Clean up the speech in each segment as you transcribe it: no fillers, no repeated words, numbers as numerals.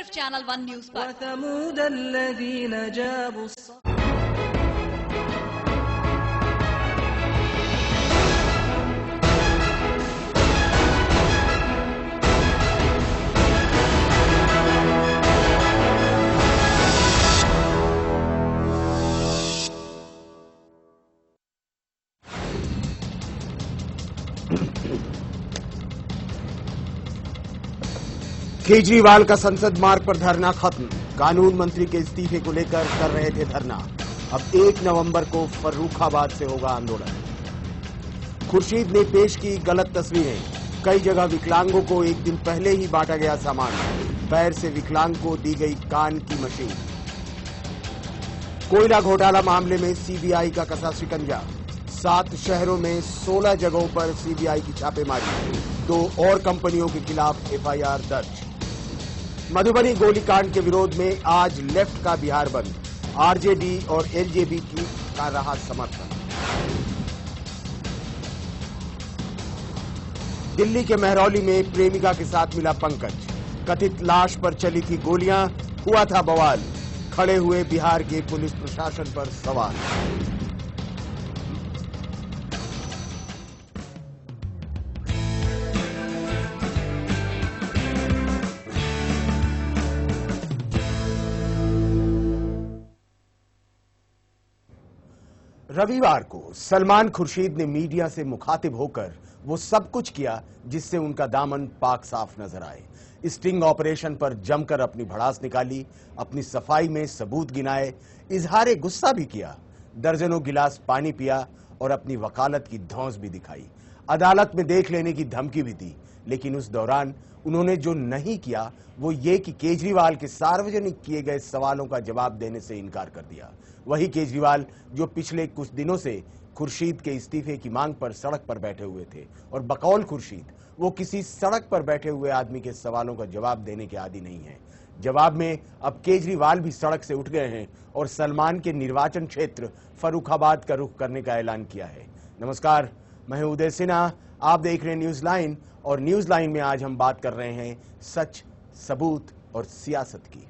सिर्फ channel 1 news पर। केजरीवाल का संसद मार्ग पर धरना खत्म। कानून मंत्री के इस्तीफे को लेकर कर रहे थे धरना। अब 1 नवंबर को फर्रुखाबाद से होगा आंदोलन। खुर्शीद ने पेश की गलत तस्वीरें। कई जगह विकलांगों को एक दिन पहले ही बांटा गया सामान। पैर से विकलांग को दी गई कान की मशीन। कोयला घोटाला मामले में सीबीआई का कसा शिकंजा। 7 शहरों में 16 जगहों पर सीबीआई की छापेमारी। 2 और कंपनियों के खिलाफ एफआईआर दर्ज। मधुबनी गोलीकांड के विरोध में आज लेफ्ट का बिहार बंद। आरजेडी और एलजेपी का रहा समर्थन। दिल्ली के महरौली में प्रेमिका के साथ मिला पंकज। कथित लाश पर चली थी गोलियां, हुआ था बवाल। खड़े हुए बिहार के पुलिस प्रशासन पर सवाल। रविवार को सलमान खुर्शीद ने मीडिया से मुखातिब होकर वो सब कुछ किया जिससे उनका दामन पाक साफ नजर आए। स्टिंग ऑपरेशन पर जमकर अपनी भड़ास निकाली, अपनी सफाई में सबूत गिनाए, इजहारे गुस्सा भी किया, दर्जनों गिलास पानी पिया और अपनी वकालत की धौंस भी दिखाई। अदालत में देख लेने की धमकी भी दी, लेकिन उस दौरान उन्होंने जो नहीं किया वो ये कि केजरीवाल के सार्वजनिक किए गए सवालों का जवाब देने से इनकार कर दिया। वही केजरीवाल जो पिछले कुछ दिनों से खुर्शीद के इस्तीफे की मांग पर सड़क पर बैठे हुए थे, और बकौल खुर्शीद वो किसी सड़क पर बैठे हुए आदमी के सवालों का जवाब देने के आदी नहीं है। जवाब में अब केजरीवाल भी सड़क से उठ गए हैं और सलमान के निर्वाचन क्षेत्र फर्रुखाबाद का रुख करने का ऐलान किया है। नमस्कार, मैं उदय सिन्हा, आप देख रहे हैं न्यूज लाइन, और न्यूज लाइन में आज हम बात कर रहे हैं सच, सबूत और सियासत की।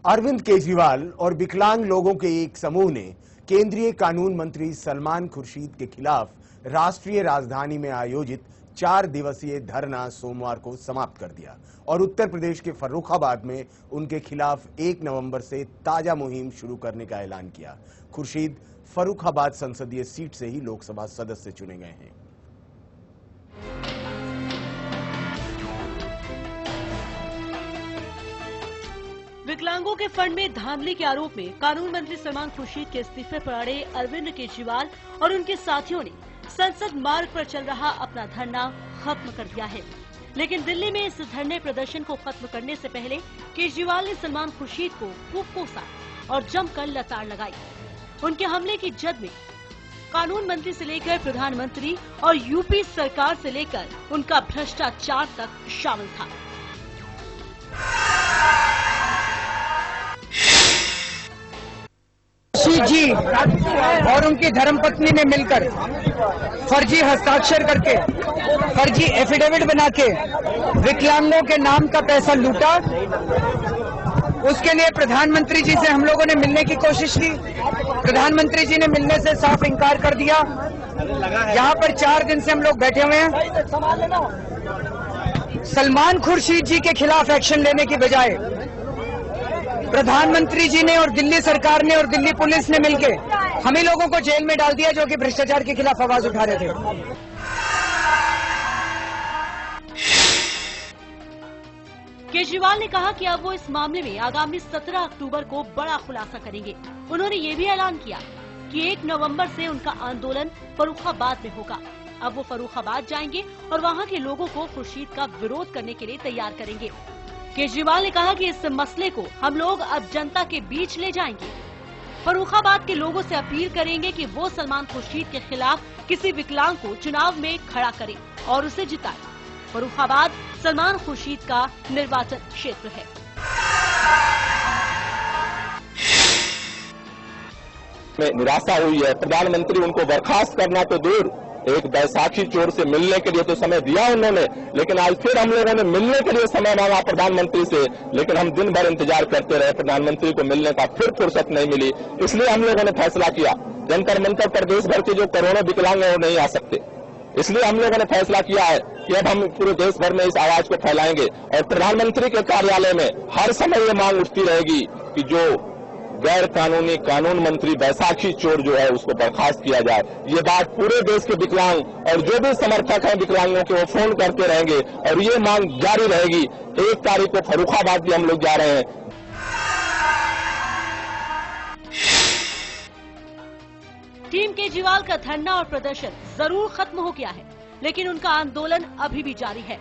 अरविंद केजरीवाल और विकलांग लोगों के एक समूह ने केंद्रीय कानून मंत्री सलमान खुर्शीद के खिलाफ राष्ट्रीय राजधानी में आयोजित 4 दिवसीय धरना सोमवार को समाप्त कर दिया और उत्तर प्रदेश के फर्रुखाबाद में उनके खिलाफ 1 नवंबर से ताजा मुहिम शुरू करने का ऐलान किया। खुर्शीद फर्रुखाबाद संसदीय सीट से ही लोकसभा सदस्य चुने गए हैं। विकलांगों के फंड में धांधली के आरोप में कानून मंत्री सलमान खुर्शीद के इस्तीफे पर अड़े अरविंद केजरीवाल और उनके साथियों ने संसद मार्ग पर चल रहा अपना धरना खत्म कर दिया है। लेकिन दिल्ली में इस धरने प्रदर्शन को खत्म करने से पहले केजरीवाल ने सलमान खुर्शीद को खूब कोसा और जमकर लताड़ लगाई। उनके हमले की जद में कानून मंत्री से लेकर प्रधानमंत्री और यूपी सरकार से लेकर उनका भ्रष्टाचार तक शामिल था। जी और उनकी धर्मपत्नी ने मिलकर फर्जी हस्ताक्षर करके, फर्जी एफिडेविट बना के विकलांगों के नाम का पैसा लूटा। उसके लिए प्रधानमंत्री जी से हम लोगों ने मिलने की कोशिश की। प्रधानमंत्री जी ने मिलने से साफ इनकार कर दिया। यहाँ पर 4 दिन से हम लोग बैठे हुए हैं। सलमान खुर्शीद जी के खिलाफ एक्शन लेने की बजाय प्रधानमंत्री जी ने और दिल्ली सरकार ने और दिल्ली पुलिस ने मिलकर हम ही लोगों को जेल में डाल दिया, जो कि भ्रष्टाचार के खिलाफ आवाज उठा रहे थे। केजरीवाल ने कहा कि अब वो इस मामले में आगामी 17 अक्टूबर को बड़ा खुलासा करेंगे। उन्होंने ये भी ऐलान किया कि 1 नवंबर से उनका आंदोलन फर्रुखाबाद में होगा। अब वो फर्रुखाबाद जाएंगे और वहाँ के लोगों को खुर्शीद का विरोध करने के लिए तैयार करेंगे। केजरीवाल ने कहा कि इस मसले को हम लोग अब जनता के बीच ले जाएंगे। फर्रुखाबाद के लोगों से अपील करेंगे कि वो सलमान खुर्शीद के खिलाफ किसी विकलांग को चुनाव में खड़ा करें और उसे जिताएं। फर्रुखाबाद सलमान खुर्शीद का निर्वाचन क्षेत्र है। में निराशा हुई है। प्रधानमंत्री उनको बर्खास्त करना तो दूर, एक बैसाखी चोर से मिलने के लिए तो समय दिया उन्होंने, लेकिन आज फिर हम लोगों ने मिलने के लिए समय मांगा प्रधानमंत्री से, लेकिन हम दिन भर इंतजार करते रहे, प्रधानमंत्री को मिलने का फिर फुर्सत नहीं मिली। इसलिए हम लोगों ने फैसला किया, जंतर मंतर पर देश भर के जो करोड़ों विकलांग हैं वो नहीं आ सकते, इसलिए हम लोगों ने फैसला किया है कि अब हम पूरे देश भर में इस आवाज को फैलाएंगे और प्रधानमंत्री के कार्यालय में हर समय ये मांग उठती रहेगी कि जो गैर कानूनी कानून मंत्री बैसाखी चोर जो है उसको बर्खास्त किया जाए। ये बात पूरे देश के विकलांग और जो भी समर्थक हैं विकलांगों के वो फोन करते रहेंगे और ये मांग जारी रहेगी। 1 तारीख को फर्रुखाबाद भी हम लोग जा रहे हैं। टीम केजरीवाल का धरना और प्रदर्शन जरूर खत्म हो गया है, लेकिन उनका आंदोलन अभी भी जारी है।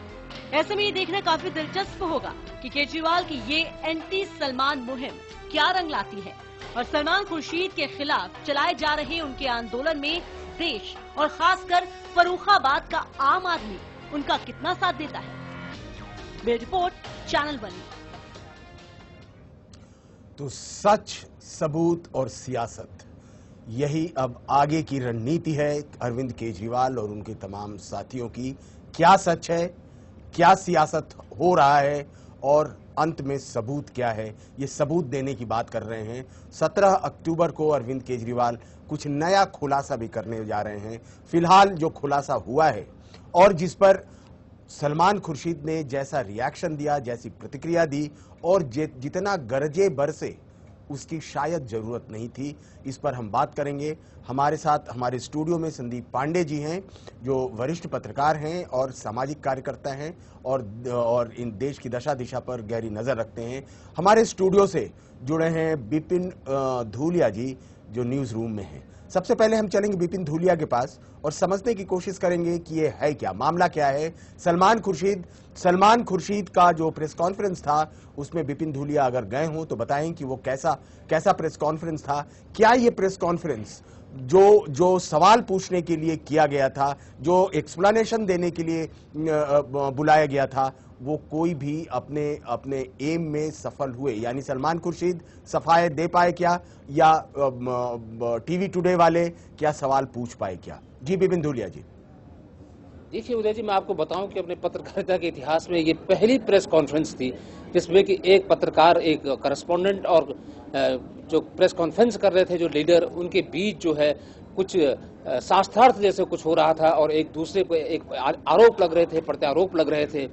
ऐसे में ये देखना काफी दिलचस्प होगा कि केजरीवाल की ये एंटी सलमान मुहिम क्या रंग लाती है और सलमान खुर्शीद के खिलाफ चलाए जा रहे उनके आंदोलन में देश और खासकर फर्रुखाबाद का आम आदमी उनका कितना साथ देता है। Bureau report, channel 1। तो सच, सबूत और सियासत, यही अब आगे की रणनीति है अरविंद केजरीवाल और उनके तमाम साथियों की। क्या सच है, क्या सियासत हो रहा है और अंत में सबूत क्या है, ये सबूत देने की बात कर रहे हैं। 17 अक्टूबर को अरविंद केजरीवाल कुछ नया खुलासा भी करने जा रहे हैं। फिलहाल जो खुलासा हुआ है और जिस पर सलमान खुर्शीद ने जैसा रिएक्शन दिया, जैसी प्रतिक्रिया दी और जितना गरजे बरसे उसकी शायद जरूरत नहीं थी, इस पर हम बात करेंगे। हमारे साथ हमारे स्टूडियो में संदीप पांडे जी हैं, जो वरिष्ठ पत्रकार हैं और सामाजिक कार्यकर्ता हैं और इन देश की दशा दिशा पर गहरी नजर रखते हैं। हमारे स्टूडियो से जुड़े हैं बिपिन धूलिया जी, जो न्यूज रूम में हैं। सबसे पहले हम चलेंगे बिपिन धूलिया के पास और समझने की कोशिश करेंगे कि ये है क्या, मामला क्या है। सलमान खुर्शीद का जो प्रेस कॉन्फ्रेंस था उसमें बिपिन धूलिया अगर गए हों तो बताएं कि वो कैसा प्रेस कॉन्फ्रेंस था। क्या ये प्रेस कॉन्फ्रेंस जो सवाल पूछने के लिए किया गया था, जो एक्सप्लेनेशन देने के लिए बुलाया गया था, वो कोई भी अपने एम में सफल हुए? यानी सलमान खुर्शीद सफाई दे पाए क्या, या टीवी टुडे वाले क्या सवाल पूछ पाए क्या? जी बिपिन धूलिया जी। देखिए उदय जी, मैं आपको बताऊं कि अपने पत्रकारिता के इतिहास में ये पहली प्रेस कॉन्फ्रेंस थी जिसमें कि एक पत्रकार, एक करस्पॉन्डेंट और जो प्रेस कॉन्फ्रेंस कर रहे थे जो लीडर, उनके बीच जो है कुछ शास्त्रार्थ जैसे कुछ हो रहा था और एक दूसरे को एक आरोप लग रहे थे, प्रत्यारोप लग रहे थे।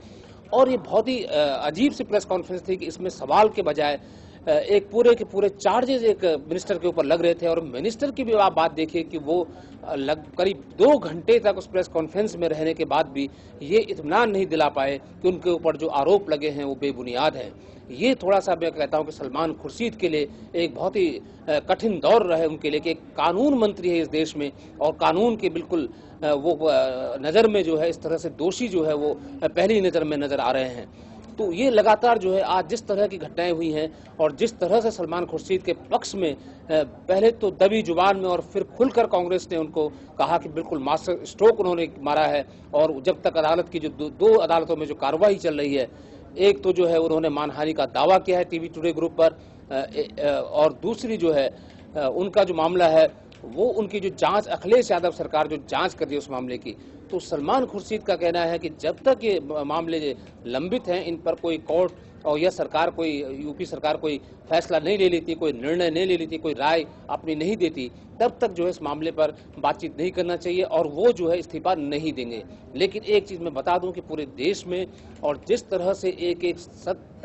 और ये बहुत ही अजीब सी प्रेस कॉन्फ्रेंस थी कि इसमें सवाल के बजाय एक पूरे के पूरे चार्जेस एक मिनिस्टर के ऊपर लग रहे थे। और मिनिस्टर की भी आप बात देखिए कि वो करीब 2 घंटे तक उस प्रेस कॉन्फ्रेंस में रहने के बाद भी ये इत्मीनान नहीं दिला पाए कि उनके ऊपर जो आरोप लगे हैं वो बेबुनियाद हैं। ये थोड़ा सा मैं कहता हूं कि सलमान खुर्शीद के लिए एक बहुत ही कठिन दौर रहे उनके लिए कि एक कानून मंत्री है इस देश में और कानून के बिल्कुल वो नज़र में जो है इस तरह से दोषी जो है वो पहली नज़र में नज़र आ रहे हैं। तो ये लगातार जो है आज जिस तरह की घटनाएं हुई हैं और जिस तरह से सलमान खुर्शीद के पक्ष में पहले तो दबी जुबान में और फिर खुलकर कांग्रेस ने उनको कहा कि बिल्कुल मास्टर स्ट्रोक उन्होंने मारा है। और जब तक अदालत की जो दो अदालतों में जो कार्रवाई चल रही है, एक तो जो है उन्होंने मानहानि का दावा किया है टीवी टुडे ग्रुप पर, और दूसरी जो है उनका जो मामला है वो उनकी जो जांच, अखिलेश यादव सरकार जो जांच कर रही है उस मामले की। तो सलमान खुर्शीद का कहना है कि जब तक ये मामले लंबित हैं, इन पर कोई कोर्ट और यह सरकार, कोई यूपी सरकार कोई फैसला नहीं ले लेती, कोई निर्णय नहीं ले लेती, कोई राय अपनी नहीं देती, तब तक जो है इस मामले पर बातचीत नहीं करना चाहिए और वो जो है इस्तीफा नहीं देंगे। लेकिन एक चीज मैं बता दूं कि पूरे देश में और जिस तरह से एक एक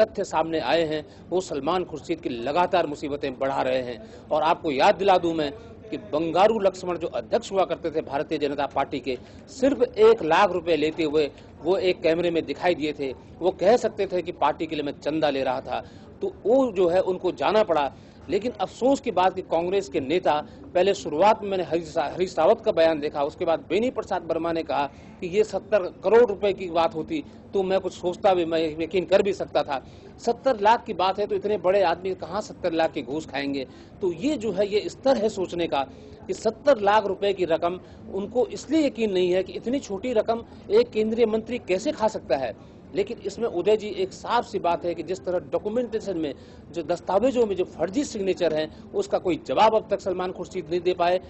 तथ्य सामने आए हैं वो सलमान खुर्शीद की लगातार मुसीबतें बढ़ा रहे हैं। और आपको याद दिला दूं मैं कि बंगारू लक्ष्मण जो अध्यक्ष हुआ करते थे भारतीय जनता पार्टी के, सिर्फ 1 लाख रुपए लेते हुए वो एक कैमरे में दिखाई दिए थे। वो कह सकते थे कि पार्टी के लिए मैं चंदा ले रहा था, तो वो जो है उनको जाना पड़ा। लेकिन अफसोस की बात कि कांग्रेस के नेता, पहले शुरुआत में मैंने हरीश रावत का बयान देखा, उसके बाद बेनी प्रसाद वर्मा ने कहा कि ये 70 करोड़ रुपए की बात होती तो मैं कुछ सोचता भी, मैं यकीन कर भी सकता था। 70 लाख की बात है तो इतने बड़े आदमी कहाँ 70 लाख के घूस खाएंगे। तो ये जो है ये स्तर है सोचने का कि 70 लाख रुपए की रकम उनको इसलिए यकीन नहीं है कि इतनी छोटी रकम एक केंद्रीय मंत्री कैसे खा सकता है। लेकिन इसमें उदय जी एक साफ सी बात है कि जिस तरह डॉक्यूमेंटेशन में जो दस्तावेजों में जो फर्जी सिग्नेचर हैं उसका कोई जवाब अब तक सलमान खुर्शीद नहीं दे पाए।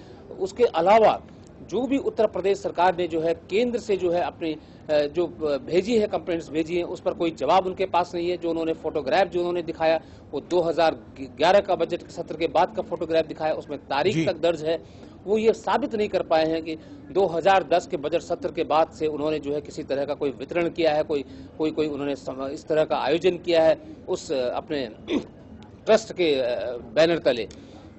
उसके अलावा जो भी उत्तर प्रदेश सरकार ने जो है केंद्र से जो है अपनी जो भेजी है कंप्लेंट्स भेजी है उस पर कोई जवाब उनके पास नहीं है। जो उन्होंने फोटोग्राफ जो उन्होंने दिखाया वो 2011 का बजट सत्र के बाद का फोटोग्राफ दिखाया, उसमें तारीख तक दर्ज है। वो ये साबित नहीं कर पाए हैं कि 2010 के बजट सत्र के बाद से उन्होंने जो है किसी तरह का कोई वितरण किया है, कोई उन्होंने इस तरह का आयोजन किया है उस अपने ट्रस्ट के बैनर तले।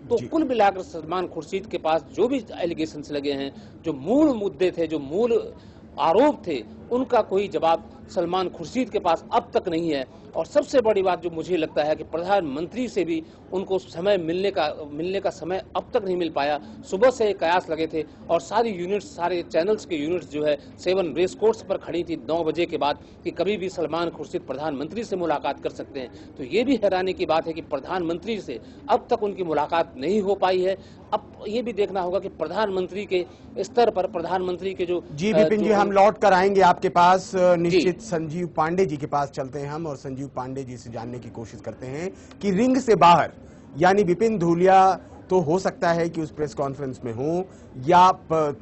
तो कुल मिलाकर सलमान खुर्शीद के पास जो भी एलिगेशंस लगे हैं, जो मूल मुद्दे थे, जो मूल आरोप थे, उनका कोई जवाब सलमान खुर्शीद के पास अब तक नहीं है। और सबसे बड़ी बात जो मुझे लगता है कि प्रधानमंत्री से भी उनको समय मिलने का समय अब तक नहीं मिल पाया। सुबह से कयास लगे थे और सारी यूनिट्स, सारे चैनल्स के यूनिट्स जो है 7 रेस कोर्स पर खड़ी थी 9 बजे के बाद कि कभी भी सलमान खुर्शीद प्रधानमंत्री से मुलाकात कर सकते हैं। तो ये भी हैरानी की बात है कि प्रधानमंत्री से अब तक उनकी मुलाकात नहीं हो पाई है। अब ये भी देखना होगा कि प्रधानमंत्री के स्तर पर, प्रधानमंत्री के जो जी विपिन जी, हम लौट कर आएंगे आपके पास। निश्चित संजीव पांडे जी के पास चलते हैं हम और संजीव पांडे जी से जानने की कोशिश करते हैं कि रिंग से बाहर यानी विपिन धूलिया तो हो सकता है कि उस प्रेस कॉन्फ्रेंस में हो या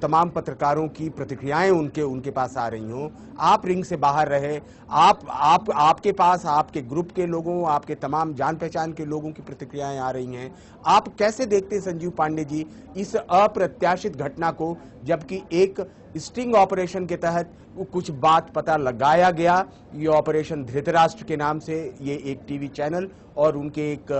तमाम पत्रकारों की प्रतिक्रियाएं उनके पास आ रही हों, आप रिंग से बाहर रहे, आपके पास आपके ग्रुप के लोगों, आपके तमाम जान पहचान के लोगों की प्रतिक्रियाएं आ रही हैं। आप कैसे देखते हैं संजीव पांडे जी इस अप्रत्याशित घटना को, जबकि एक स्टिंग ऑपरेशन के तहत कुछ बात पता लगाया गया, ये ऑपरेशन धृतराष्ट्र के नाम से ये एक टीवी चैनल और उनके एक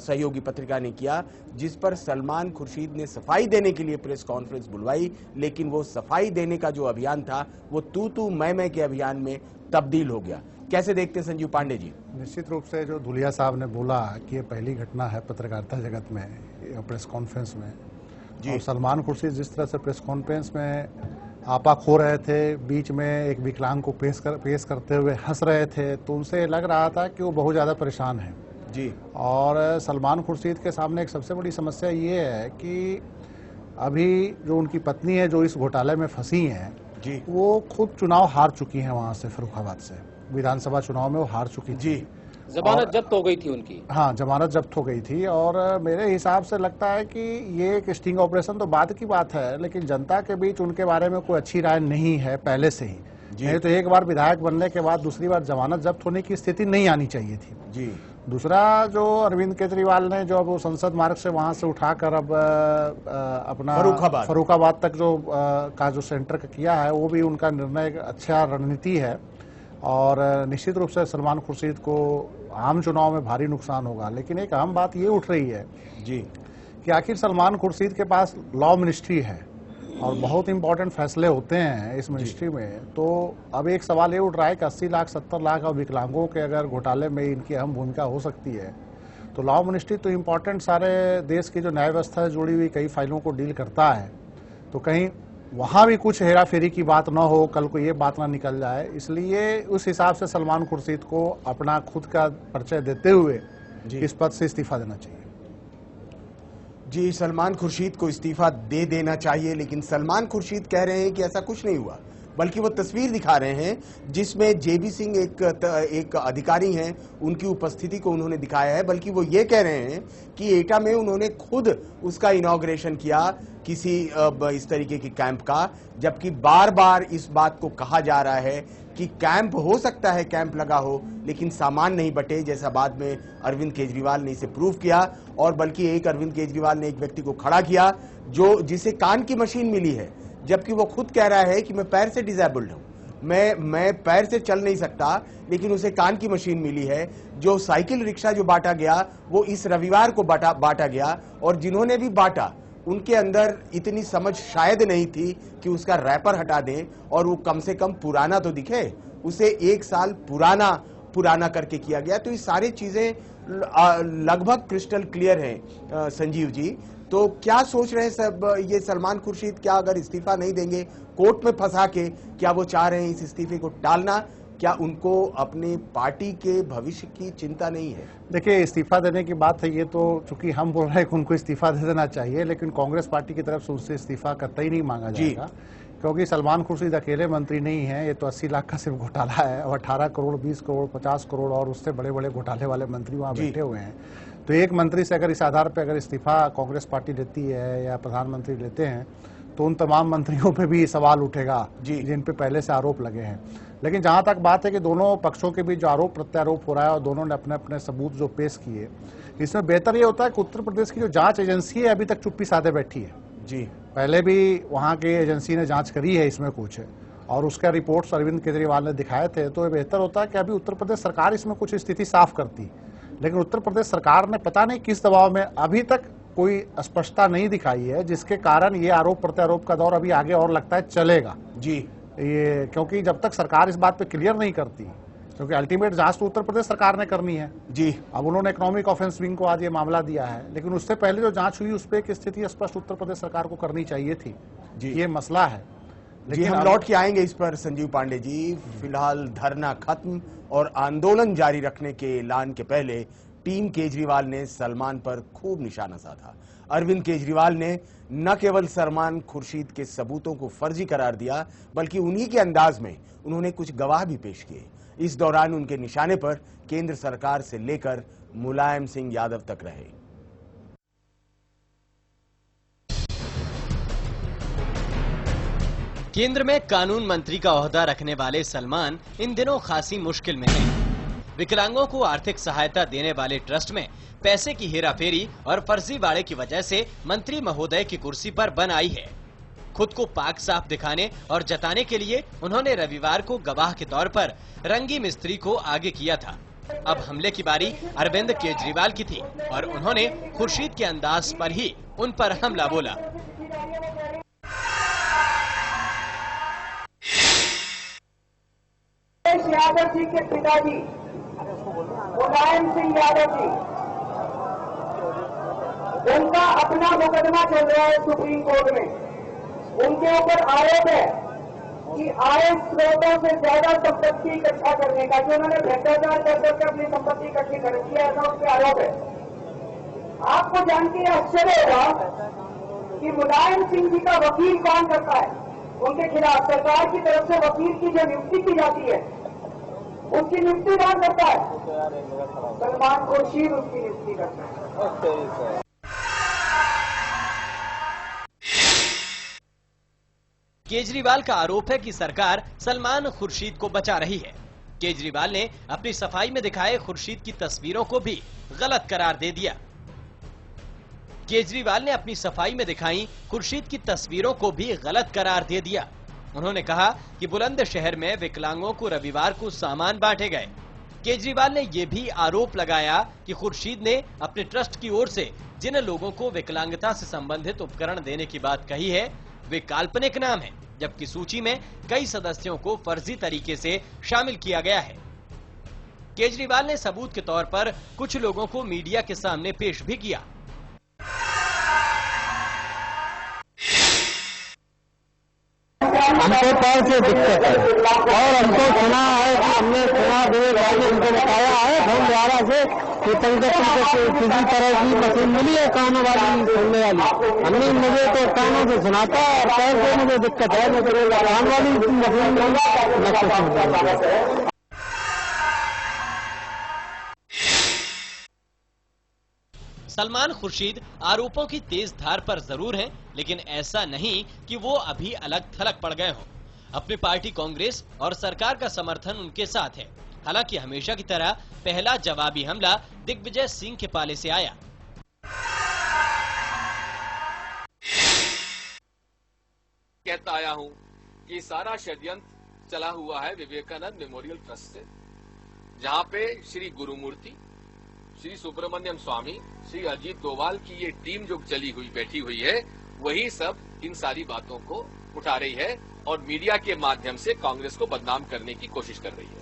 सहयोगी पत्रिका ने किया, जिस पर सलमान खुर्शीद ने सफाई देने के लिए प्रेस कॉन्फ्रेंस बुलवाई, लेकिन वो सफाई देने का जो अभियान था वो तू मैं के अभियान में तब्दील हो गया। कैसे देखते हैं संजीव पांडे जी? निश्चित रूप से जो धुलिया साहब ने बोला कि ये पहली घटना है पत्रकारिता जगत में प्रेस कॉन्फ्रेंस में, और सलमान खुर्शीद जिस तरह से प्रेस कॉन्फ्रेंस में आपा खो रहे थे, बीच में एक विकलांग को पेश करते हुए हंस रहे थे, तो उनसे लग रहा था कि वो बहुत ज़्यादा परेशान है जी। और सलमान खुर्शीद के सामने एक सबसे बड़ी समस्या ये है कि अभी जो उनकी पत्नी है जो इस घोटाले में फंसी हैं जी, वो खुद चुनाव हार चुकी हैं, वहाँ से फर्रुखाबाद से विधानसभा चुनाव में वो हार चुकी जी। जमानत जब्त हो गई थी उनकी। हाँ, जमानत जब्त हो गई थी। और मेरे हिसाब से लगता है कि ये एक स्टिंग ऑपरेशन तो बाद की बात है, लेकिन जनता के बीच उनके बारे में कोई अच्छी राय नहीं है पहले से ही। नहीं तो एक बार विधायक बनने के बाद दूसरी बार जमानत जब्त होने की स्थिति नहीं आनी चाहिए थी जी। दूसरा, जो अरविंद केजरीवाल ने जो अब वो संसद मार्ग से वहां से उठाकर अब अपना फर्रुखाबाद तक जो का जो सेंटर का किया है, वो भी उनका निर्णय अच्छा रणनीति है। और निश्चित रूप से सलमान खुर्शीद को आम चुनाव में भारी नुकसान होगा। लेकिन एक अहम बात ये उठ रही है जी कि आखिर सलमान खुर्शीद के पास लॉ मिनिस्ट्री है और बहुत इंपॉर्टेंट फैसले होते हैं इस मिनिस्ट्री में। तो अब एक सवाल ये उठ रहा है कि 80 लाख 70 लाख और विकलांगों के अगर घोटाले में इनकी अहम भूमिका हो सकती है, तो लॉ मिनिस्ट्री तो इम्पोर्टेंट सारे देश की जो न्याय व्यवस्था से जुड़ी हुई कई फाइलों को डील करता है, तो कहीं वहाँ भी कुछ हेरा फेरी की बात न हो, कल को ये बात ना निकल जाए। इसलिए उस हिसाब से सलमान खुर्शीद को अपना खुद का परिचय देते हुए इस पद से इस्तीफा देना चाहिए। जी, सलमान खुर्शीद को इस्तीफा दे देना चाहिए, लेकिन सलमान खुर्शीद कह रहे हैं कि ऐसा कुछ नहीं हुआ, बल्कि वो तस्वीर दिखा रहे हैं जिसमें जेबी सिंह एक अधिकारी हैं, उनकी उपस्थिति को उन्होंने दिखाया है। बल्कि वो ये कह रहे हैं कि एटा में उन्होंने खुद उसका इनॉग्रेशन किया किसी इस तरीके की कैंप का, जबकि बार बार इस बात को कहा जा रहा है कि कैंप हो सकता है, कैंप लगा हो, लेकिन सामान नहीं बटे, जैसा बाद में अरविंद केजरीवाल ने इसे प्रूव किया। और बल्कि एक अरविंद केजरीवाल ने एक व्यक्ति को खड़ा किया जिसे कान की मशीन मिली है, जबकि वो खुद कह रहा है कि मैं पैर से डिसेबल्ड हूं, मैं पैर से चल नहीं सकता, लेकिन उसे कान की मशीन मिली है। जो साइकिल रिक्शा जो बांटा गया वो इस रविवार को बांटा गया, और जिन्होंने भी बांटा उनके अंदर इतनी समझ शायद नहीं थी कि उसका रैपर हटा दें और वो कम से कम पुराना तो दिखे, उसे 1 साल पुराना करके किया गया। तो ये सारी चीजें लगभग क्रिस्टल क्लियर हैं संजीव जी। तो क्या सोच रहे हैं सब ये सलमान खुर्शीद, क्या अगर इस्तीफा नहीं देंगे कोर्ट में फंसा के, क्या वो चाह रहे हैं इस इस्तीफे को टालना? क्या उनको अपने पार्टी के भविष्य की चिंता नहीं है? देखिए, इस्तीफा देने की बात है, ये तो चूंकि हम बोल रहे हैं कि उनको इस्तीफा दे देना चाहिए, लेकिन कांग्रेस पार्टी की तरफ से उनसे इस्तीफा कतई नहीं मांगा जाएगा। क्योंकि सलमान खुर्शीद अकेले मंत्री नहीं है, ये तो 80 लाख का सिर्फ घोटाला है और 18 करोड़, 20 करोड़, 50 करोड़ और उससे बड़े बड़े घोटाले वाले मंत्री वहाँ बैठे हुए हैं। तो एक मंत्री से अगर इस आधार पर अगर इस्तीफा कांग्रेस पार्टी लेती है या प्रधानमंत्री लेते हैं तो उन तमाम मंत्रियों पे भी सवाल उठेगा जिन पे पहले से आरोप लगे हैं। लेकिन जहां तक बात है कि दोनों पक्षों के बीच जो आरोप प्रत्यारोप हो रहा है और दोनों ने अपने अपने सबूत जो पेश किए, इसमें बेहतर ये होता है कि उत्तर प्रदेश की जो जांच एजेंसी है अभी तक चुप्पी साधे बैठी है। जी पहले भी वहां की एजेंसी ने जांच करी है इसमें कुछ, और उसका रिपोर्ट्स अरविंद केजरीवाल ने दिखाए थे। तो ये बेहतर होता है कि अभी उत्तर प्रदेश सरकार इसमें कुछ स्थिति साफ करती, लेकिन उत्तर प्रदेश सरकार ने पता नहीं किस दबाव में अभी तक कोई स्पष्टता नहीं दिखाई है, जिसके कारण ये आरोप प्रत्यारोप का दौर अभी आगे और लगता है चलेगा। जी ये क्योंकि जब तक सरकार इस बात पे क्लियर नहीं करती, क्योंकि अल्टीमेट जांच तो उत्तर प्रदेश सरकार ने करनी है। जी अब उन्होंने इकोनॉमिक ऑफेंस विंग को आज ये मामला दिया है, लेकिन उससे पहले जो जांच हुई उस पर एक स्थिति स्पष्ट उत्तर प्रदेश सरकार को करनी चाहिए थी। जी ये मसला है। लेकिन हम लौट के आएंगे इस पर संजीव पांडे जी। फिलहाल धरना खत्म और आंदोलन जारी रखने के ऐलान के पहले टीम केजरीवाल ने सलमान पर खूब निशाना साधा। अरविंद केजरीवाल ने न केवल सलमान खुर्शीद के सबूतों को फर्जी करार दिया, बल्कि उन्हीं के अंदाज में उन्होंने कुछ गवाह भी पेश किए। इस दौरान उनके निशाने पर केंद्र सरकार से लेकर मुलायम सिंह यादव तक रहे। केंद्र में कानून मंत्री का ओहदा रखने वाले सलमान इन दिनों खासी मुश्किल में हैं। विकलांगों को आर्थिक सहायता देने वाले ट्रस्ट में पैसे की हेराफेरी और फर्जीवाड़े की वजह से मंत्री महोदय की कुर्सी पर बन आई है। खुद को पाक साफ दिखाने और जताने के लिए उन्होंने रविवार को गवाह के तौर पर रंगी मिस्त्री को आगे किया था। अब हमले की बारी अरविंद केजरीवाल की थी और उन्होंने खुर्शीद के अंदाज पर ही उन पर हमला बोला। यादव जी के पिताजी मुलायम सिंह यादव जी, उनका अपना मुकदमा चल रहा है सुप्रीम कोर्ट में। उनके ऊपर आरोप है कि आय स्रोतों से ज्यादा संपत्ति इकट्ठा करने का, जो उन्होंने भ्रष्टाचार करके अपनी संपत्ति इकट्ठी कर रखी है, ऐसा उनके आरोप है। आपको जान के आश्चर्य होगा कि मुलायम सिंह जी का वकील कौन करता है उनके खिलाफ। सरकार की तरफ से वकील की जो नियुक्ति की जाती है उसकी नियुक्ति कौन करता है? सलमान खुर्शीद उसकी नियुक्ति करता है। केजरीवाल का आरोप है कि सरकार सलमान खुर्शीद को बचा रही है। केजरीवाल ने अपनी सफाई में दिखाए खुर्शीद की तस्वीरों को भी गलत करार दे दिया। केजरीवाल ने अपनी सफाई में दिखाई खुर्शीद की तस्वीरों को भी गलत करार दे दिया। उन्होंने कहा कि बुलंदशहर में विकलांगों को रविवार को सामान बांटे गए। केजरीवाल ने यह भी आरोप लगाया कि खुर्शीद ने अपने ट्रस्ट की ओर से जिन लोगों को विकलांगता से संबंधित उपकरण देने की बात कही है वे काल्पनिक नाम है, जबकि सूची में कई सदस्यों को फर्जी तरीके से शामिल किया गया है। केजरीवाल ने सबूत के तौर पर कुछ लोगों को मीडिया के सामने पेश भी किया। हमको पैर से दिक्कत है और हमको सुना है कि हमने सुना उनको बताया है फोन द्वारा से कि किसी तरह की मशीन मिली है कानों वाली सुनने वाली। हमने मुझे तो कानों से सुनाता है और पैर से मुझे दिक्कत है, मुझे कान वाली मशीन मिली। सलमान खुर्शीद आरोपों की तेज धार पर जरूर हैं, लेकिन ऐसा नहीं कि वो अभी अलग थलग पड़ गए हों। अपनी पार्टी कांग्रेस और सरकार का समर्थन उनके साथ है। हालांकि हमेशा की तरह पहला जवाबी हमला दिग्विजय सिंह के पाले से आया। कहता आया हूं कि सारा षड्यंत्र चला हुआ है विवेकानंद मेमोरियल ट्रस्ट से, जहां पे श्री गुरुमूर्ति, श्री सुब्रमण्यम स्वामी, श्री अजीत डोभाल की ये टीम जो बैठी हुई है, वही सब इन सारी बातों को उठा रही है और मीडिया के माध्यम से कांग्रेस को बदनाम करने की कोशिश कर रही है।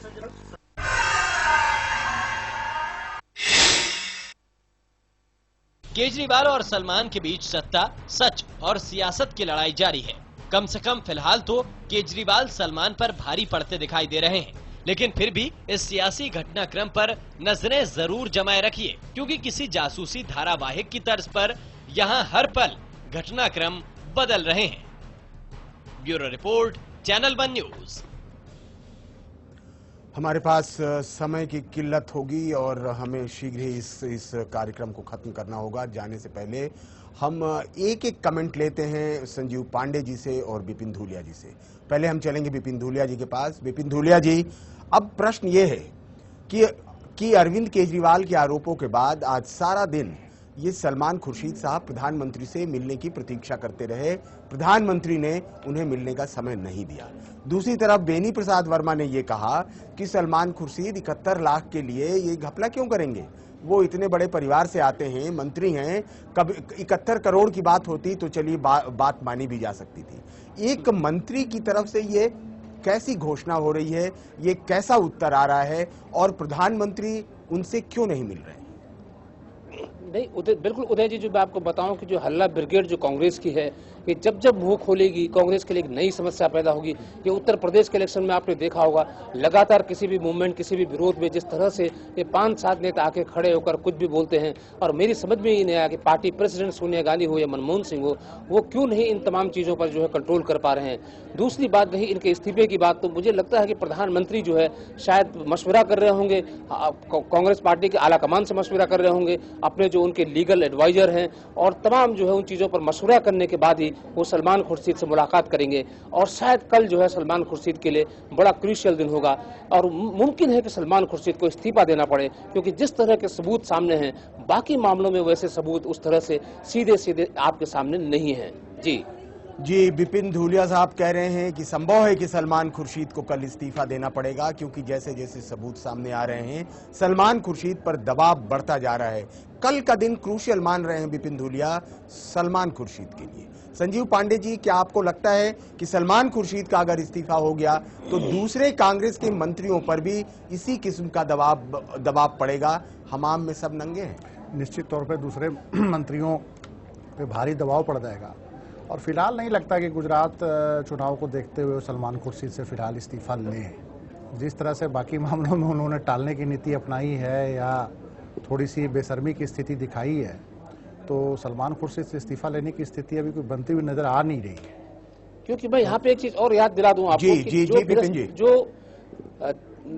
केजरीवाल और सलमान के बीच सत्ता, सच और सियासत की लड़ाई जारी है। कम से कम फिलहाल तो केजरीवाल सलमान पर भारी पड़ते दिखाई दे रहे हैं, लेकिन फिर भी इस सियासी घटनाक्रम पर नजरें जरूर जमाए रखिए, क्योंकि किसी जासूसी धारावाहिक की तर्ज पर यहाँ हर पल घटनाक्रम बदल रहे हैं। Bureau report, channel 1 news. हमारे पास समय की किल्लत होगी और हमें शीघ्र ही इस कार्यक्रम को खत्म करना होगा। जाने से पहले हम एक एक कमेंट लेते हैं संजीव पांडे जी से और बिपिन धूलिया जी से। पहले हम चलेंगे बिपिन धूलिया जी के पास। बिपिन धूलिया जी, अब प्रश्न ये है कि अरविंद केजरीवाल के आरोपों के बाद आज सारा दिन ये सलमान खुर्शीद साहब प्रधानमंत्री से मिलने की प्रतीक्षा करते रहे। प्रधानमंत्री ने उन्हें मिलने का समय नहीं दिया। दूसरी तरफ बेनी प्रसाद वर्मा ने यह कहा कि सलमान खुर्शीद 71 लाख के लिए ये घपला क्यों करेंगे, वो इतने बड़े परिवार से आते हैं, मंत्री हैं, कभी 71 करोड़ की बात होती तो चलिए बात मानी भी जा सकती थी। एक मंत्री की तरफ से ये कैसी घोषणा हो रही है, ये कैसा उत्तर आ रहा है और प्रधानमंत्री उनसे क्यों नहीं मिल रहे? नहीं बिल्कुल उदय जी, जो मैं आपको बताऊं कि जो हल्ला ब्रिगेड जो कांग्रेस की है कि जब मुंह खोलेगी कांग्रेस के लिए एक नई समस्या पैदा होगी। ये उत्तर प्रदेश के इलेक्शन में आपने देखा होगा, लगातार किसी भी मूवमेंट, किसी भी विरोध में जिस तरह से ये 5-7 नेता आके खड़े होकर कुछ भी बोलते हैं, और मेरी समझ में ही नहीं आया कि पार्टी प्रेसिडेंट सोनिया गांधी हो या मनमोहन सिंह हो, वो क्यों नहीं इन तमाम चीजों पर जो है कंट्रोल कर पा रहे हैं। दूसरी बात रही इनके इस्तीफे की बात, तो मुझे लगता है कि प्रधानमंत्री जो है शायद मशवरा कर रहे होंगे, कांग्रेस पार्टी के आला कमान से मशवरा कर रहे होंगे, अपने जो उनके लीगल एडवाइजर हैं, और तमाम जो है उन चीजों पर मशवरा करने के बाद ही वो सलमान खुर्शीद से मुलाकात करेंगे। और शायद कल जो है सलमान खुर्शीद के लिए बड़ा क्रूशियल दिन होगा और मुमकिन है कि सलमान खुर्शीद को इस्तीफा देना पड़े, क्योंकि जिस तरह के सबूत सामने हैं, बाकी मामलों में वैसे सबूत उस तरह से सीधे सीधे आपके सामने नहीं है। जी बिपिन धूलिया साहब कह रहे हैं कि संभव है कि सलमान खुर्शीद को कल इस्तीफा देना पड़ेगा, क्योंकि जैसे जैसे सबूत सामने आ रहे हैं सलमान खुर्शीद पर दबाव बढ़ता जा रहा है। कल का दिन क्रूशियल मान रहे हैं बिपिन धूलिया सलमान खुर्शीद के लिए। संजीव पांडे जी, क्या आपको लगता है कि सलमान खुर्शीद का अगर इस्तीफा हो गया तो दूसरे कांग्रेस के मंत्रियों पर भी इसी किस्म का दबाव पड़ेगा? हमाम में सब नंगे हैं। निश्चित तौर पे दूसरे मंत्रियों पे भारी दबाव पड़ जाएगा और फिलहाल नहीं लगता कि गुजरात चुनाव को देखते हुए सलमान खुर्शीद से फिलहाल इस्तीफा लें। जिस तरह से बाकी मामलों में उन्होंने टालने की नीति अपनाई है या थोड़ी सी बेशर्मी की स्थिति दिखाई है, तो सलमान खुर्शीद से इस्तीफा लेने की स्थिति अभी कोई बनती हुई नजर आ नहीं रही है। क्योंकि मैं यहाँ पे एक चीज और याद दिला दूं आपको,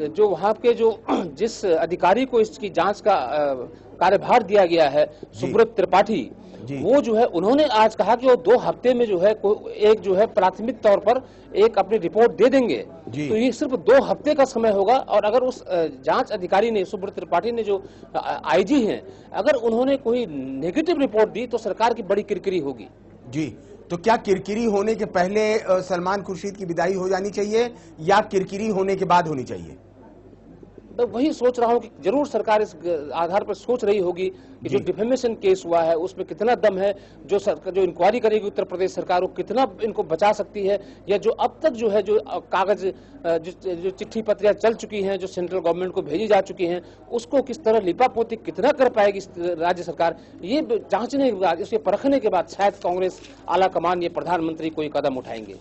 जो वहाँ के जो जिस अधिकारी को इसकी जांच का कार्यभार दिया गया है, सुब्रत त्रिपाठी, वो जो है उन्होंने आज कहा कि वो 2 हफ्ते में जो है एक जो है प्राथमिक तौर पर एक अपनी रिपोर्ट दे देंगे। तो ये सिर्फ 2 हफ्ते का समय होगा, और अगर उस जांच अधिकारी ने, सुब्रत त्रिपाठी ने, जो आईजी हैं, अगर उन्होंने कोई नेगेटिव रिपोर्ट दी तो सरकार की बड़ी किरकिरी होगी। जी, तो क्या किरकिरी होने के पहले सलमान खुर्शीद की विदाई हो जानी चाहिए या किरकिरी होने के बाद होनी चाहिए? तो वही सोच रहा हूं कि जरूर सरकार इस आधार पर सोच रही होगी कि जो डिफेमेशन केस हुआ है उसमें कितना दम है, जो इंक्वायरी करेगी उत्तर प्रदेश सरकार, वो कितना इनको बचा सकती है, या जो अब तक जो है जो कागज जो चिट्ठी पत्रियां चल चुकी हैं, जो सेंट्रल गवर्नमेंट को भेजी जा चुकी हैं, उसको किस तरह लिपापोती कितना कर पाएगी राज्य सरकार, ये जांचने के बाद, इसे परखने के बाद शायद कांग्रेस आला कमान, ये प्रधानमंत्री कोई कदम उठाएंगे।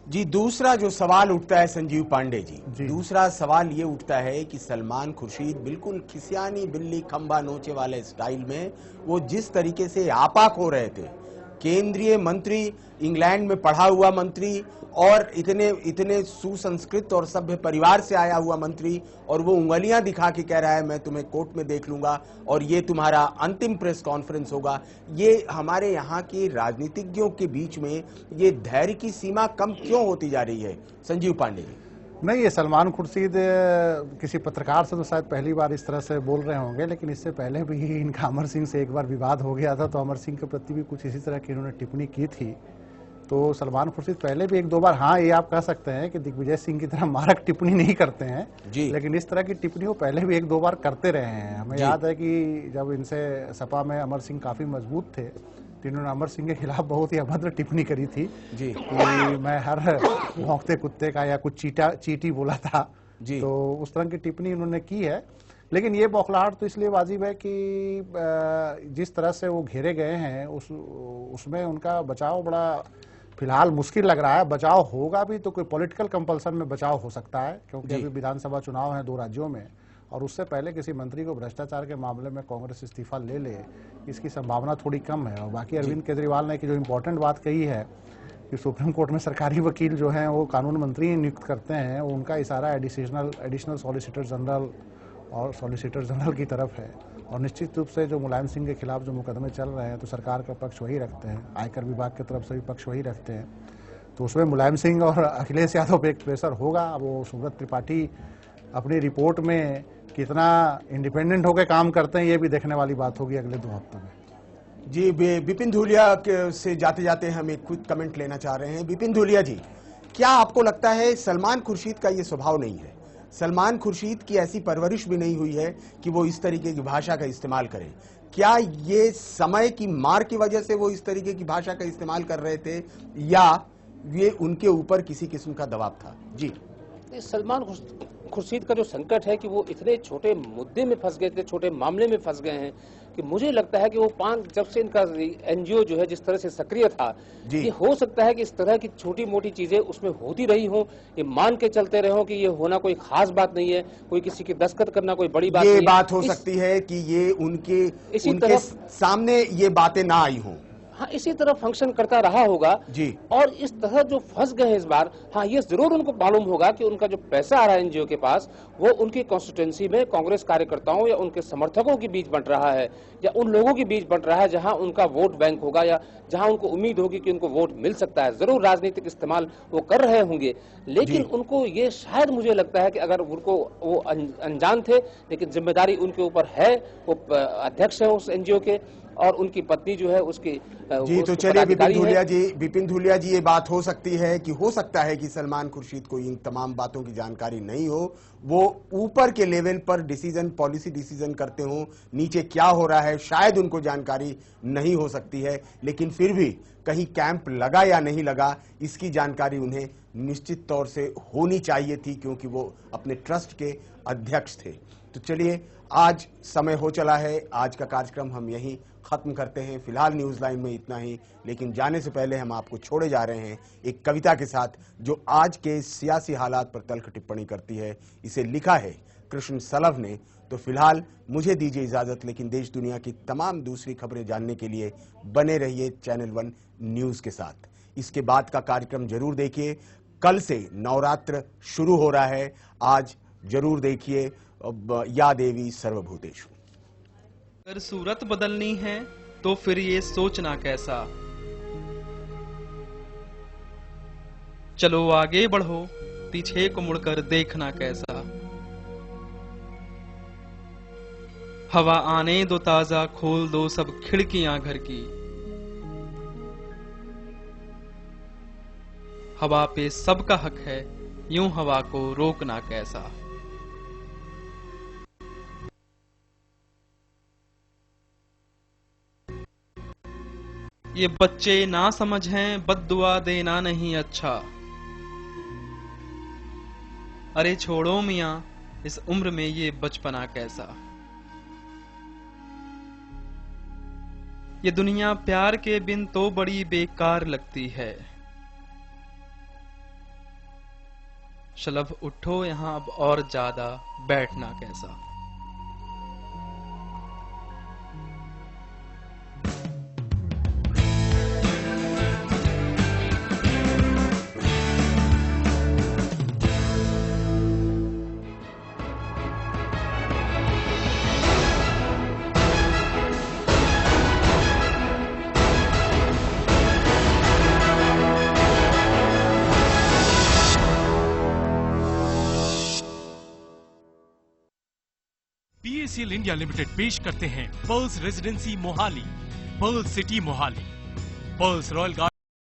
जी, दूसरा जो सवाल उठता है संजीव पांडे जी, दूसरा सवाल ये उठता है कि सलमान खुर्शीद बिल्कुल खिसियानी बिल्ली खंबा नोचे वाले स्टाइल में वो जिस तरीके से आपाक हो रहे थे, केंद्रीय मंत्री, इंग्लैंड में पढ़ा हुआ मंत्री और इतने सुसंस्कृत और सभ्य परिवार से आया हुआ मंत्री, और वो उंगलियां दिखा के कह रहा है मैं तुम्हें कोर्ट में देख लूंगा और ये तुम्हारा अंतिम प्रेस कॉन्फ्रेंस होगा। ये हमारे यहाँ के राजनीतिज्ञों के बीच में ये धैर्य की सीमा कम क्यों होती जा रही है? संजीव पांडे जी। नहीं, ये सलमान खुर्शीद किसी पत्रकार से तो शायद पहली बार इस तरह से बोल रहे होंगे, लेकिन इससे पहले भी इनका अमर सिंह से एक बार विवाद हो गया था, तो अमर सिंह के प्रति भी कुछ इसी तरह की इन्होंने टिप्पणी की थी। तो सलमान खुर्शीद पहले भी 1-2 बार, हाँ ये आप कह सकते हैं कि दिग्विजय सिंह की तरह मारक टिप्पणी नहीं करते हैं, लेकिन इस तरह की टिप्पणी वो पहले भी 1-2 बार करते रहे हैं। हमें याद है कि जब इनसे सपा में अमर सिंह काफी मजबूत थे तो इन्होंने अमर सिंह के खिलाफ बहुत ही अभद्र टिप्पणी करी थी कि मैं हर भौंकते कुत्ते का या कुछ चीटी बोला था। तो उस तरह की टिप्पणी इन्होंने की है। लेकिन ये बौखलाहट तो इसलिए वाजिब है कि जिस तरह से वो घेरे गए हैं उसमें उनका बचाव बड़ा फिलहाल मुश्किल लग रहा है। बचाव होगा भी तो कोई पॉलिटिकल कंपल्सन में बचाव हो सकता है, क्योंकि अभी विधानसभा चुनाव है 2 राज्यों में, और उससे पहले किसी मंत्री को भ्रष्टाचार के मामले में कांग्रेस इस्तीफा ले इसकी संभावना थोड़ी कम है। और बाकी अरविंद केजरीवाल ने की जो इम्पोर्टेंट बात कही है कि सुप्रीम कोर्ट में सरकारी वकील जो हैं वो कानून मंत्री नियुक्त करते हैं, उनका इशारा एडिशनल सॉलिसिटर जनरल और सॉलिसिटर जनरल की तरफ है। और निश्चित रूप से जो मुलायम सिंह के खिलाफ जो मुकदमे चल रहे हैं तो सरकार का पक्ष वही रखते हैं, आयकर विभाग की तरफ से भी पक्ष वही रखते हैं। तो उसमें मुलायम सिंह और अखिलेश यादव पे एक प्रेशर होगा। वो सुब्रत त्रिपाठी अपनी रिपोर्ट में कितना इंडिपेंडेंट होकर काम करते हैं ये भी देखने वाली बात होगी अगले 2 हफ्तों में। जी, विपिन धूलिया से जाते जाते हम एक क्विक कमेंट लेना चाह रहे हैं। विपिन धूलिया जी, क्या आपको लगता है सलमान खुर्शीद का ये स्वभाव नहीं है? सलमान खुर्शीद की ऐसी परवरिश भी नहीं हुई है कि वो इस तरीके की भाषा का इस्तेमाल करें। क्या ये समय की मार की वजह से वो इस तरीके की भाषा का इस्तेमाल कर रहे थे या ये उनके ऊपर किसी किस्म का दबाव था? जी, सलमान खुर्शीद का जो संकट है कि वो इतने छोटे मुद्दे में फंस गए थे, छोटे मामले में फंस गए हैं कि मुझे लगता है कि वो जब से इनका एनजीओ जो है जिस तरह से सक्रिय था, ये हो सकता है कि इस तरह की छोटी मोटी चीजें उसमें होती रही हों, ये मान के चलते रहे हों कि ये होना कोई खास बात नहीं है, कोई किसी की दस्तखत करना कोई बड़ी बात नहीं है। ये बात हो सकती है कि ये उनके सामने ये बातें ना आई हों। हाँ, इसी तरह फंक्शन करता रहा होगा जी। और इस तरह जो फंस गए इस बार, हाँ ये जरूर उनको मालूम होगा कि उनका जो पैसा आ रहा है एनजीओ के पास वो उनकी कॉन्स्टिट्यूंसी में कांग्रेस कार्यकर्ताओं या उनके समर्थकों के बीच बंट रहा है या उन लोगों के बीच बंट रहा है जहां उनका वोट बैंक होगा या जहां उनको उम्मीद होगी कि उनको वोट मिल सकता है। जरूर राजनीतिक इस्तेमाल वो कर रहे होंगे, लेकिन उनको ये शायद मुझे लगता है कि अगर उनको वो अनजान थे, लेकिन जिम्मेदारी उनके ऊपर है, वो अध्यक्ष है उस एनजीओ के और उनकी पत्नी जो है उसकी जी। तो चलिए विपिन धूलिया जी, ये बात हो सकती है कि हो सकता है कि सलमान खुर्शीद को इन तमाम बातों की जानकारी नहीं हो, वो ऊपर के लेवल पर पॉलिसी डिसीजन करते हो, नीचे क्या हो रहा है शायद उनको जानकारी नहीं हो सकती है, लेकिन फिर भी कहीं कैंप लगा या नहीं लगा इसकी जानकारी उन्हें निश्चित तौर से होनी चाहिए थी, क्योंकि वो अपने ट्रस्ट के अध्यक्ष थे। तो चलिए, आज समय हो चला है, आज का कार्यक्रम हम यहीं खत्म करते हैं। फिलहाल न्यूज लाइन में इतना ही, लेकिन जाने से पहले हम आपको छोड़े जा रहे हैं एक कविता के साथ जो आज के सियासी हालात पर तल्ख टिप्पणी करती है। इसे लिखा है कृष्ण सलभ ने। तो फिलहाल मुझे दीजिए इजाजत, लेकिन देश दुनिया की तमाम दूसरी खबरें जानने के लिए बने रहिए चैनल 1 न्यूज के साथ। इसके बाद का कार्यक्रम जरूर देखिए। कल से नवरात्र शुरू हो रहा है, आज जरूर देखिए या देवी सर्वभूतेषु। अगर सूरत बदलनी है तो फिर ये सोचना कैसा, चलो आगे बढ़ो पीछे को मुड़कर देखना कैसा। हवा आने दो ताजा, खोल दो सब खिड़कियां घर की। हवा पे सबका हक है, यूं हवा को रोकना कैसा। ये बच्चे ना समझ हैं, बद्दुआ देना नहीं अच्छा। अरे छोड़ो मियां, इस उम्र में ये बचपना कैसा। ये दुनिया प्यार के बिन तो बड़ी बेकार लगती है। शलभ उठो यहां अब और ज्यादा बैठना कैसा। PACL इंडिया लिमिटेड पेश करते हैं pearls residency Mohali, pearl city Mohali. Pearls royal garden